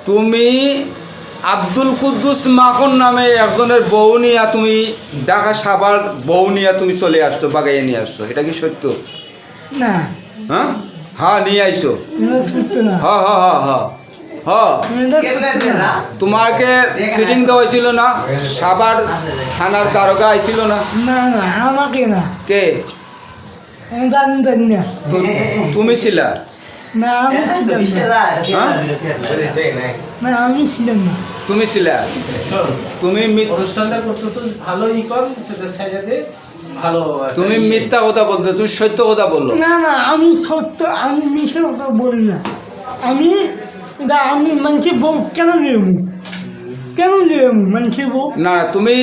তুমি আব্দুল কুদ্দুস মাখন নামে একজনের বউ নিয়ে তুমি ঢাকা সাভার বউ নিয়ে তুমি চলে আসছো, বাগাইয়ে নিয়ে আসছো, এটা কি সত্য? না। হ্যাঁ হ্যাঁ নিয়ে আইছো। হ্যাঁ হ্যাঁ হ্যাঁ হ্যাঁ হ্যাঁ। তোমাকে ফিটিং দেওয়া হয়েছিল না? সাভার থানার দারোগা আইছিল না? না না আমাকে না। কে? জানি না। তুমি ছিলা? না আমি ছিলাম না। না আমি ছিলাম না। তুমি ছিলা? তুমি অনুষ্ঠানটা করতেছো ভালো ই কর সেটা সাইডে ভালো। তুমি মিথ্যা কথা বলতে, তুমি সত্য কথা বললো। না না আমি সত্য, আমি মিথ্যে কথা বলি না। আমি মানুষের বউ কেন নেব? কেন নেব মানুষের বউ? না তুমি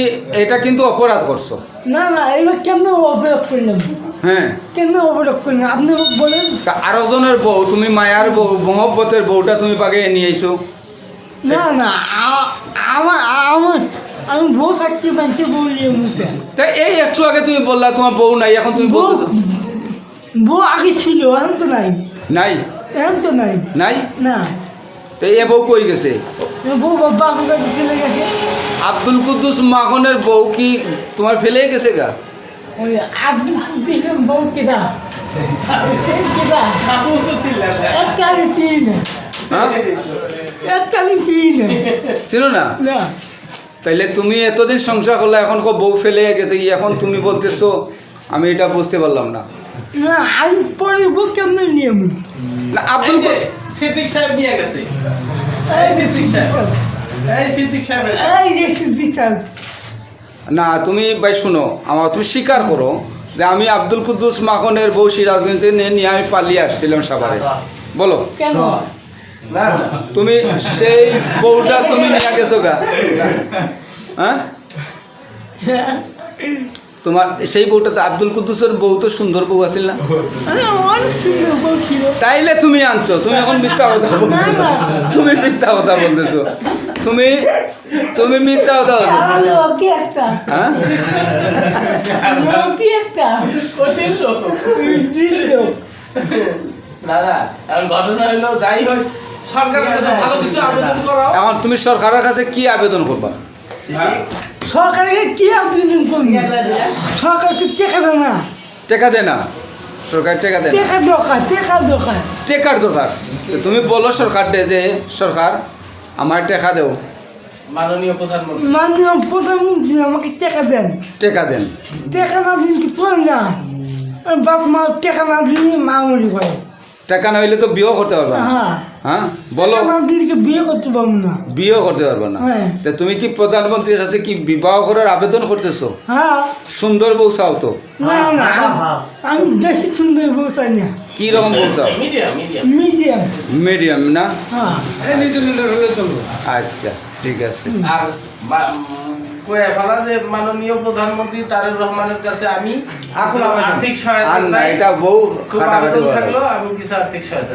এটা কিন্তু অপরাধ করছো। না না এবার কেন অপরাধ করলাম? হ্যাঁ কেন অপরাধ করলাম আপনি বলেন। আরো জনের বউ, তুমি মায়ার বউ, মহব্বতের বউটা তুমি বাগাইয়ে নিয়ে আইছো। না না আমার আমার আমি বউ থাকতে মানুষের বউ নিয়ে মুখে। তা এই একটু আগে তুমি বললা তোমার বউ নাই, এখন তুমি বলতেছো বউ আগে ছিল, এখন তো নাই। নাই? এখন তো নাই। নাই? না। তো এ বউ কই গেছে? বউ বাবা কাছে চলে গেছে। আব্দুল কুদ্দুস মাখনের বউ কি তোমার ফেলে গেছে গা? ওই আব্দুল কুদ্দুসের বউ কেডা? কেডা? একটা আমি চিনি না। হ্যাঁ একটা আমি চিনি না। ছিল না? না। তাইলে তুমি এতদিন সংসার করলে এখন বউ ফেলে গেছে, এখন তুমি বলতেছো আমি এটা বুঝতে পারলাম না। না আমি পরে বউ কেমন নিয়ে আমি? না আব্দুল সিদ্দিক সাহেব নিয়ে গেছে। এই সিদ্দিক সাহেব, এই সিদ্দিক সাহেব, এই যে সিদ্দিক সাহেব। না তুমি ভাই শুনো, আমার তুমি স্বীকার করো যে আমি আব্দুল কুদ্দুস মাখনের বউ সিরাজগঞ্জে নিয়ে আমি পালিয়ে আসছিলাম সাভারে, বলো কেন? না তুমি সেই বউটা তুমি নিয়ে গেছো গা? হ্যাঁ তোমার সেই বউটা তো আব্দুল কুদ্দুসের বউ তো সুন্দর বউ আছিল না? অনেক সুন্দর বউ ছিল। তাইলে তুমি আনছো, তুমি এখন মিথ্যা কথা বলতেছো, তুমি মিথ্যা কথা বলতেছো, তুমি তুমি মিথ্যা কথা বলতেছো। লোকই একটা। হ্যাঁ লোকই একটা। কঠিন লোক। দাদা আর ঘটনা হলো যাই হোক সরকারের কাছে ভালো কিছু আবেদন করাও। এখন তুমি সরকারের কাছে কি আবেদন করবা? সরকারকে কি আবেদন করবি? সরকারকে টেকা দেয় না। টেকা দে না? সরকার টেকা দেয় না? টেকা দরকার, টেকা দরকার। টেকার দরকার। তো তুমি বলো সরকার দে যে সরকার আমার টেকা দেও। মাননীয় প্রধানমন্ত্রী, মাননীয় প্রধানমন্ত্রী আমাকে টেকা দেন। টেকা দেন। টেকা না দিন কি চলে না? বাপ মা টেকা না দিলে মা মরি করে। টাকা না হইলে তো বিয়েও করতে পারবা না। হ্যাঁ। হ্যাঁ বলো। টেকা না দিলে কি বিয়ে করতে পারবো না। বিয়েও করতে পারবা না। হ্যাঁ। তা তুমি কি প্রধানমন্ত্রীর কাছে কি বিবাহ করার আবেদন করতেছো? হ্যাঁ। সুন্দর বউ চাও তো? না না আমি বেশি সুন্দর বউ চাই না। কি রকম বউ চাও? Medium medium medium. মিডিয়াম না? হ্যাঁ। আচ্ছা ঠিক আছে। আর কয়ে ফেলা যে মাননীয় প্রধানমন্ত্রী তারেক রহমানের কাছে আমি আর্থিক আর সহায়তা না চাই। এটা বউ খুব খাটাখাটি আবেদন করা। থাকলো আমি কিছু আর্থিক সহায়তা